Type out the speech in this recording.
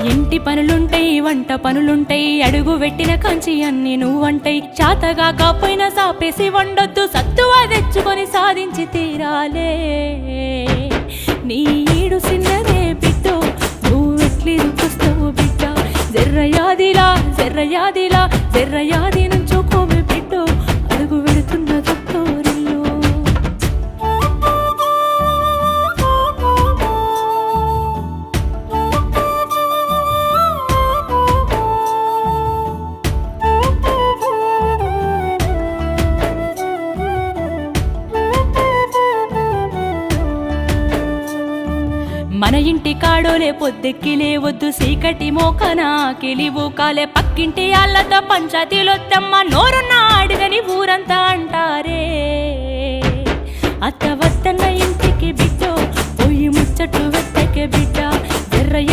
ఇంటి పనులుంటాయి వంట పనులుంటాయి అడుగు పెట్టిన కంచి అన్ని నువ్వంటాయి చాతగా కాపోయినా సాపేసి వండొద్దు సత్తువా తెచ్చుకొని సాధించి తీరాలే నీ ఈడు సిన్నదే బిడ్డో నువ్వెట్లి రుకొస్తావు బిడ్డ జర్రయాదిలా జర్రయాదిలా జర్రయాది నుంచోకోవే బిడ్డో అడుగు పెడుతున్న తొట్టోరిల్లు మన ఇంటి కాడోలే పొద్దెక్కి లేవద్దు సీకటి మోకనా కిలివు కాలే పక్కింటి ఆళ్ళతో పంచాయతీలొద్దమ్మ నోరున్న అడుగని ఊరంతా అంటారే అత్త వద్దన్న